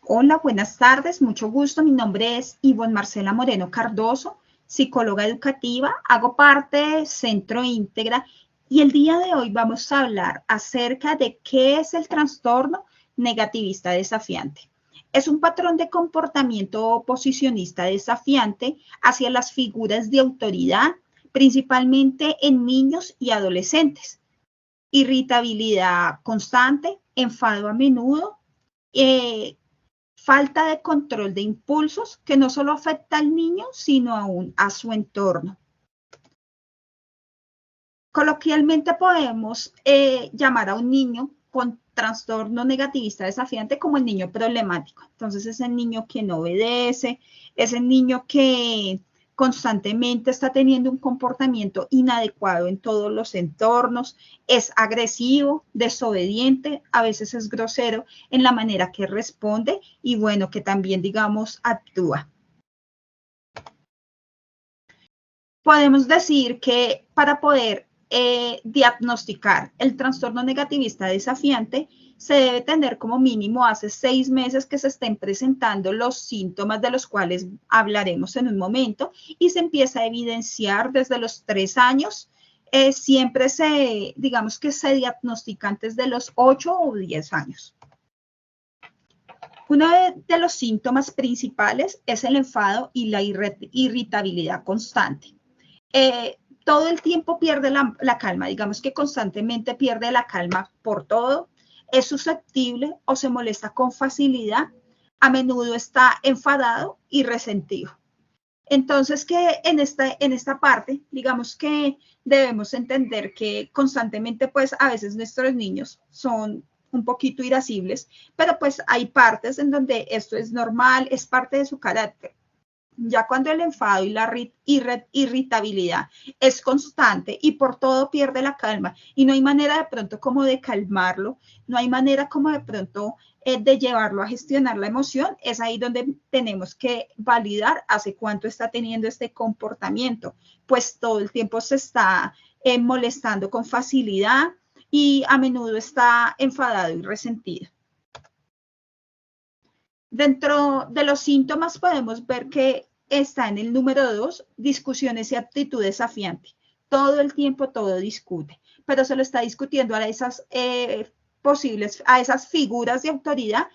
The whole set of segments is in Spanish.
Hola, buenas tardes, mucho gusto. Mi nombre es Ivonne Marcela Moreno Cardoso, psicóloga educativa, hago parte de Centro Íntegra y el día de hoy vamos a hablar acerca de qué es el trastorno negativista desafiante. Es un patrón de comportamiento oposicionista desafiante hacia las figuras de autoridad, principalmente en niños y adolescentes. Irritabilidad constante, enfado a menudo, falta de control de impulsos que no solo afecta al niño, sino aún a su entorno. Coloquialmente podemos llamar a un niño con trastorno negativista desafiante como el niño problemático. Entonces es el niño que no obedece, es el niño que constantemente está teniendo un comportamiento inadecuado en todos los entornos, es agresivo, desobediente, a veces es grosero en la manera que responde y bueno, que también, digamos, actúa. Podemos decir que para poder diagnosticar el trastorno negativista desafiante, se debe tener como mínimo hace 6 meses que se estén presentando los síntomas de los cuales hablaremos en un momento y se empieza a evidenciar desde los 3 años. Siempre digamos que se diagnostica antes de los 8 o 10 años. Uno de los síntomas principales es el enfado y la irritabilidad constante. Todo el tiempo pierde la calma, digamos que constantemente pierde la calma por todo, es susceptible o se molesta con facilidad, a menudo está enfadado y resentido. Entonces que en esta parte, digamos que debemos entender que constantemente pues a veces nuestros niños son un poquito irascibles, pero pues hay partes en donde esto es normal, es parte de su carácter. Ya cuando el enfado y la irritabilidad es constante y por todo pierde la calma y no hay manera de pronto como de calmarlo, no hay manera como de pronto de llevarlo a gestionar la emoción, es ahí donde tenemos que validar hace cuánto está teniendo este comportamiento, pues todo el tiempo se está molestando con facilidad y a menudo está enfadado y resentido. Dentro de los síntomas podemos ver que está en el número 2, discusiones y actitud desafiante. Todo el tiempo todo discute, pero se lo está discutiendo a esas a esas figuras de autoridad,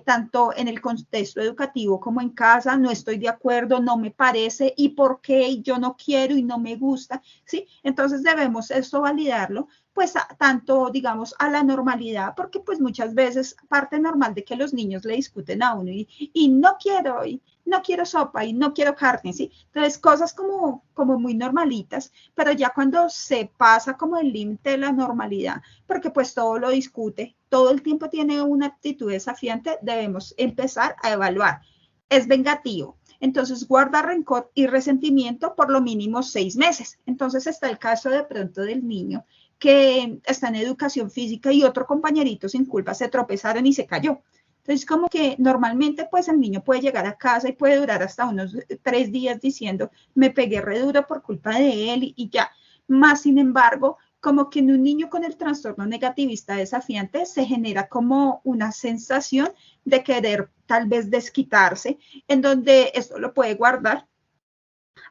tanto en el contexto educativo como en casa, no estoy de acuerdo, no me parece, y por qué, yo no quiero y no me gusta, ¿sí? Entonces debemos esto validarlo, pues tanto, digamos, a la normalidad, porque pues muchas veces parte normal de que los niños le discuten a uno y no quiero sopa y no quiero carne, ¿sí? Entonces cosas como muy normalitas, pero ya cuando se pasa como el límite de la normalidad, porque pues todo lo discute, todo el tiempo tiene una actitud desafiante, debemos empezar a evaluar. Es vengativo, entonces guarda rencor y resentimiento por lo mínimo 6 meses. Entonces está el caso de pronto del niño que está en educación física y otro compañerito sin culpa se tropezaron y se cayó. Entonces, como que normalmente pues el niño puede llegar a casa y puede durar hasta unos 3 días diciendo, me pegué re duro por culpa de él y ya. Más sin embargo, como que en un niño con el trastorno negativista desafiante se genera como una sensación de querer tal vez desquitarse, en donde esto lo puede guardar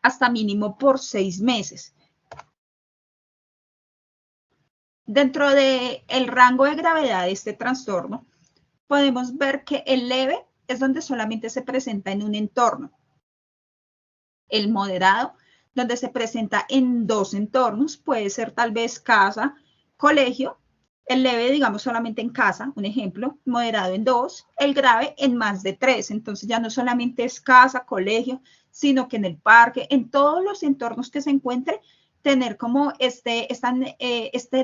hasta mínimo por 6 meses. Dentro del rango de gravedad de este trastorno, podemos ver que el leve es donde solamente se presenta en un entorno. El moderado, donde se presenta en 2 entornos, puede ser tal vez casa, colegio. El leve, digamos, solamente en casa, un ejemplo, moderado en 2, el grave en más de 3. Entonces ya no solamente es casa, colegio, sino que en el parque, en todos los entornos que se encuentre, tener como este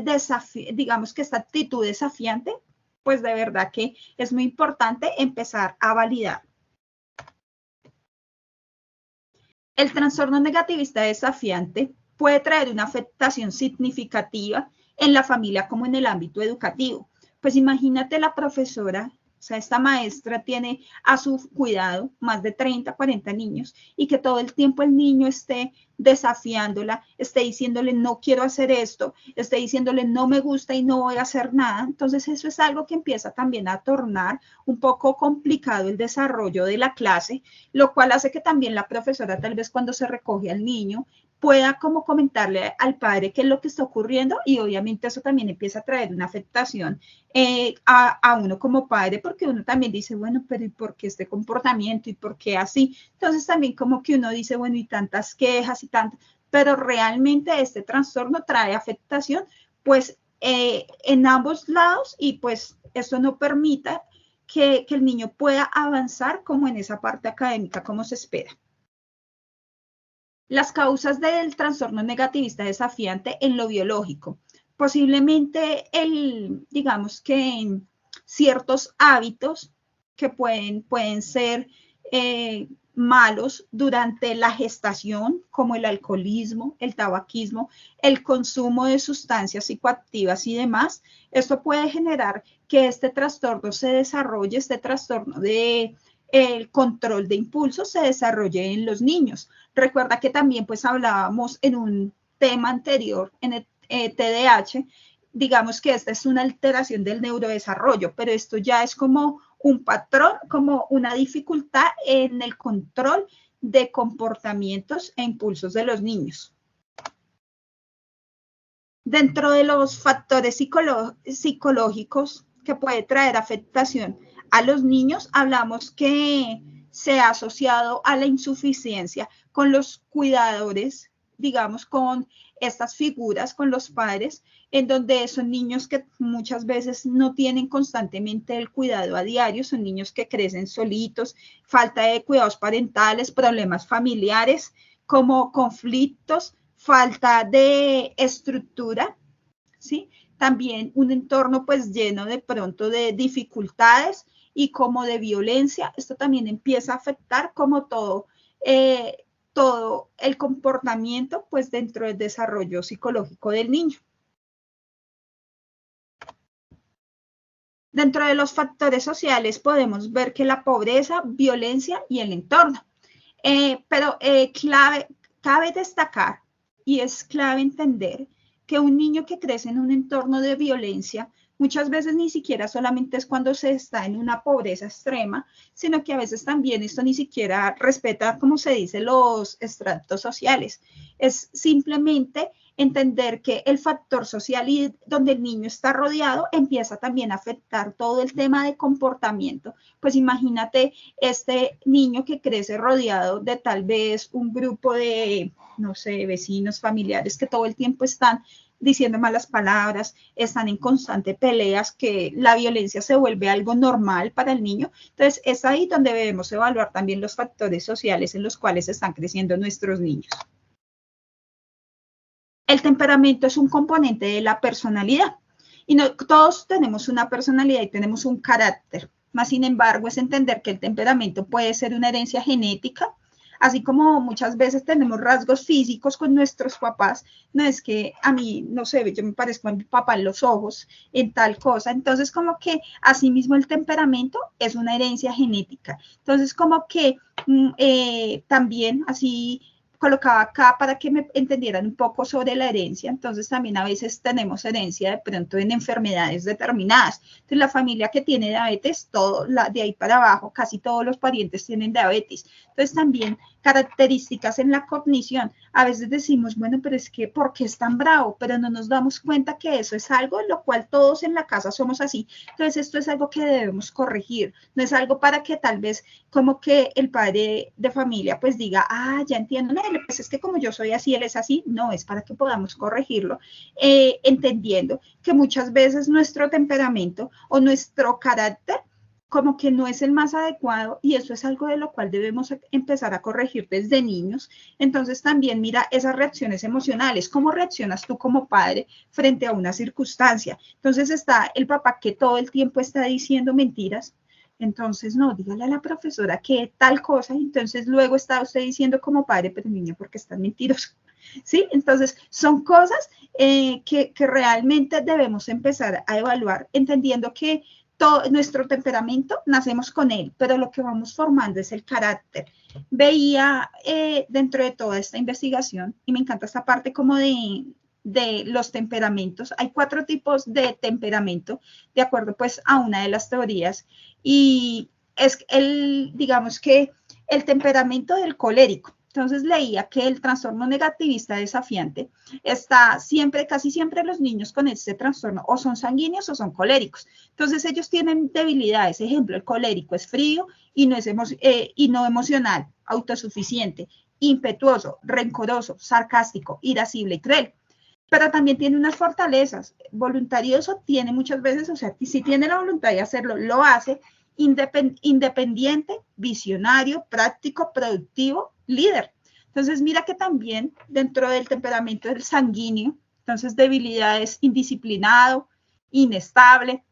desafío, digamos que esta actitud desafiante, pues de verdad que es muy importante empezar a validar. El trastorno negativista desafiante puede traer una afectación significativa en la familia como en el ámbito educativo. Pues imagínate la profesora O sea, esta maestra tiene a su cuidado más de 30, 40 niños y que todo el tiempo el niño esté desafiándola, esté diciéndole no quiero hacer esto, esté diciéndole no me gusta y no voy a hacer nada. Entonces eso es algo que empieza también a tornar un poco complicado el desarrollo de la clase, lo cual hace que también la profesora tal vez cuando se recoge al niño pueda como comentarle al padre qué es lo que está ocurriendo y obviamente eso también empieza a traer una afectación a uno como padre, porque uno también dice, bueno, pero ¿y por qué este comportamiento? ¿Y por qué así? Entonces también como que uno dice, bueno, y tantas quejas y tantas, pero realmente este trastorno trae afectación pues en ambos lados y pues eso no permita que el niño pueda avanzar como en esa parte académica como se espera. Las causas del trastorno negativista desafiante en lo biológico. Posiblemente digamos que ciertos hábitos que pueden ser malos durante la gestación, como el alcoholismo, el tabaquismo, el consumo de sustancias psicoactivas y demás. Esto puede generar que este trastorno se desarrolle, este trastorno de el control de impulsos se desarrolle en los niños. Recuerda que también pues hablábamos en un tema anterior, en el TDAH, digamos que esta es una alteración del neurodesarrollo, pero esto ya es como un patrón, como una dificultad en el control de comportamientos e impulsos de los niños. Dentro de los factores psicológicos que puede traer afectación a los niños, hablamos que se ha asociado a la insuficiencia con los cuidadores, digamos, con estas figuras, con los padres, en donde son niños que muchas veces no tienen constantemente el cuidado a diario, son niños que crecen solitos, falta de cuidados parentales, problemas familiares, como conflictos, falta de estructura, ¿sí? También un entorno pues lleno de pronto de dificultades y como de violencia. Esto también empieza a afectar como todo el comportamiento pues dentro del desarrollo psicológico del niño. Dentro de los factores sociales podemos ver que la pobreza, violencia y el entorno. Pero cabe destacar y es clave entender que un niño que crece en un entorno de violencia muchas veces ni siquiera solamente es cuando se está en una pobreza extrema, sino que a veces también esto ni siquiera respeta, como se dice, los estratos sociales. Es simplemente entender que el factor social y donde el niño está rodeado empieza también a afectar todo el tema de comportamiento. Pues imagínate este niño que crece rodeado de tal vez un grupo de, no sé, vecinos, familiares que todo el tiempo están diciendo malas palabras, están en constante peleas, que la violencia se vuelve algo normal para el niño. Entonces, es ahí donde debemos evaluar también los factores sociales en los cuales están creciendo nuestros niños. El temperamento es un componente de la personalidad y no, todos tenemos una personalidad y tenemos un carácter. Más sin embargo, es entender que el temperamento puede ser una herencia genética, así como muchas veces tenemos rasgos físicos con nuestros papás, no es que a mí, no sé, yo me parezco a mi papá en los ojos, en tal cosa, entonces como que asimismo el temperamento es una herencia genética, entonces como que también así colocaba acá para que me entendieran un poco sobre la herencia. Entonces también a veces tenemos herencia de pronto en enfermedades determinadas. Entonces la familia que tiene diabetes, de ahí para abajo, casi todos los parientes tienen diabetes. Entonces también características en la cognición. A veces decimos, bueno, pero es que, ¿por qué es tan bravo? Pero no nos damos cuenta que eso es algo en lo cual todos en la casa somos así. Entonces esto es algo que debemos corregir. No es algo para que tal vez como que el padre de familia pues diga, ya entiendo, no, pues es que como yo soy así, él es así. No, es para que podamos corregirlo, entendiendo que muchas veces nuestro temperamento o nuestro carácter como que no es el más adecuado y eso es algo de lo cual debemos empezar a corregir desde niños. Entonces también mira esas reacciones emocionales, cómo reaccionas tú como padre frente a una circunstancia. Entonces está el papá que todo el tiempo está diciendo mentiras, entonces no, dígale a la profesora que tal cosa, entonces luego está usted diciendo como padre, pero niño, porque estás mentiroso. ¿Sí? Entonces, son cosas que realmente debemos empezar a evaluar, entendiendo que nuestro temperamento, nacemos con él, pero lo que vamos formando es el carácter. Veía dentro de toda esta investigación, y me encanta esta parte como de los temperamentos. Hay 4 tipos de temperamento, de acuerdo pues a una de las teorías, y es digamos que el temperamento del colérico. Entonces leía que el trastorno negativista desafiante está siempre, casi siempre los niños con este trastorno o son sanguíneos o son coléricos. Entonces ellos tienen debilidades. Ejemplo, el colérico es frío y no emocional, autosuficiente, impetuoso, rencoroso, sarcástico, irascible y cruel. Pero también tiene unas fortalezas. Voluntarioso tiene muchas veces, o sea, si tiene la voluntad de hacerlo, lo hace. Independiente, visionario, práctico, productivo, líder. Entonces, mira que también dentro del temperamento del sanguíneo, entonces debilidades, indisciplinado, inestable,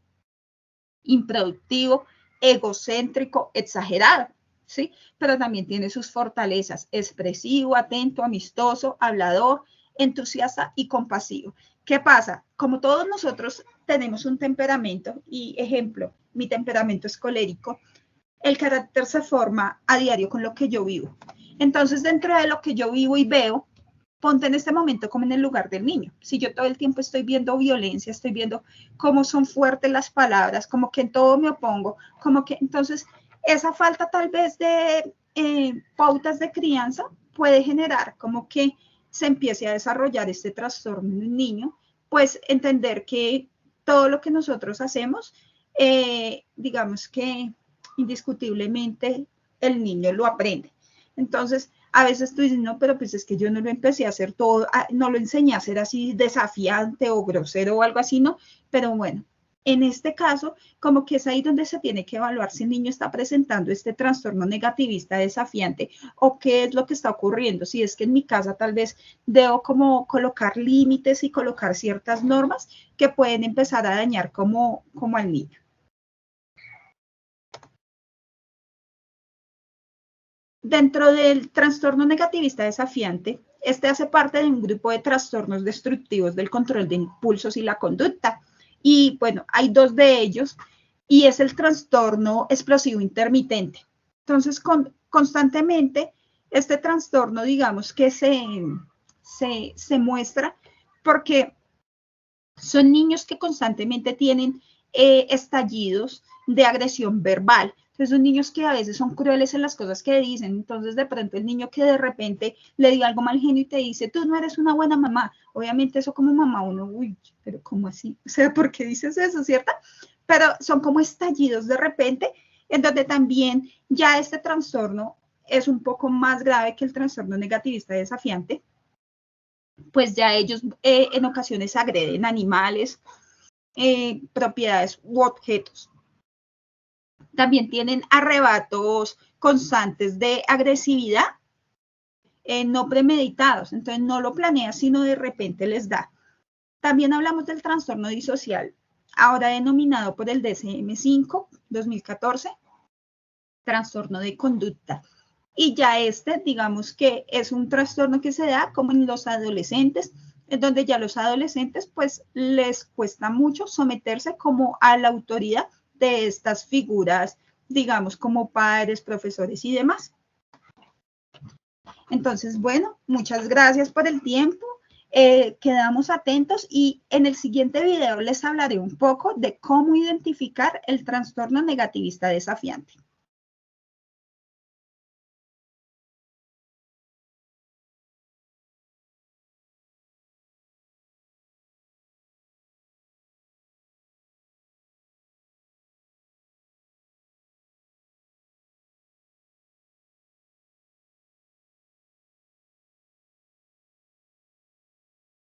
improductivo, egocéntrico, exagerado, ¿sí? Pero también tiene sus fortalezas, expresivo, atento, amistoso, hablador, entusiasta y compasivo. ¿Qué pasa? Como todos nosotros tenemos un temperamento, y ejemplo, mi temperamento es colérico, el carácter se forma a diario con lo que yo vivo. Entonces, dentro de lo que yo vivo y veo, ponte en este momento como en el lugar del niño. Si yo todo el tiempo estoy viendo violencia, estoy viendo cómo son fuertes las palabras, como que en todo me opongo, como que entonces esa falta tal vez de pautas de crianza puede generar como que se empiece a desarrollar este trastorno en un niño, pues entender que todo lo que nosotros hacemos, digamos que indiscutiblemente el niño lo aprende. Entonces, a veces tú dices, no, pero pues es que yo no lo empecé a hacer todo, no lo enseñé a ser así desafiante o grosero o algo así, ¿no? Pero bueno, en este caso, como que es ahí donde se tiene que evaluar si el niño está presentando este trastorno negativista desafiante o qué es lo que está ocurriendo. Si es que en mi casa tal vez debo como colocar límites y colocar ciertas normas que pueden empezar a dañar como al niño. Dentro del trastorno negativista desafiante, este hace parte de un grupo de trastornos destructivos del control de impulsos y la conducta. Y bueno, hay 2 de ellos y es el trastorno explosivo intermitente. Entonces, constantemente, este trastorno, digamos que se muestra porque son niños que constantemente tienen estallidos de agresión verbal. Entonces son niños que a veces son crueles en las cosas que dicen. Entonces de pronto el niño que de repente le diga algo mal genio y te dice, tú no eres una buena mamá. Obviamente eso como mamá uno, uy, pero ¿cómo así? O sea, ¿por qué dices eso, cierto? Pero son como estallidos de repente, en donde también ya este trastorno es un poco más grave que el trastorno negativista desafiante, pues ya ellos en ocasiones agreden animales, propiedades u objetos. También tienen arrebatos constantes de agresividad, no premeditados, entonces no lo planeas, sino de repente les da. También hablamos del trastorno disocial, ahora denominado por el DSM-5, 2014, trastorno de conducta. Y ya digamos que es un trastorno que se da como en los adolescentes, en donde ya los adolescentes pues les cuesta mucho someterse como a la autoridad de estas figuras, digamos como padres, profesores y demás. Entonces, bueno, muchas gracias por el tiempo. Quedamos atentos y en el siguiente video les hablaré un poco de cómo identificar el trastorno negativista desafiante.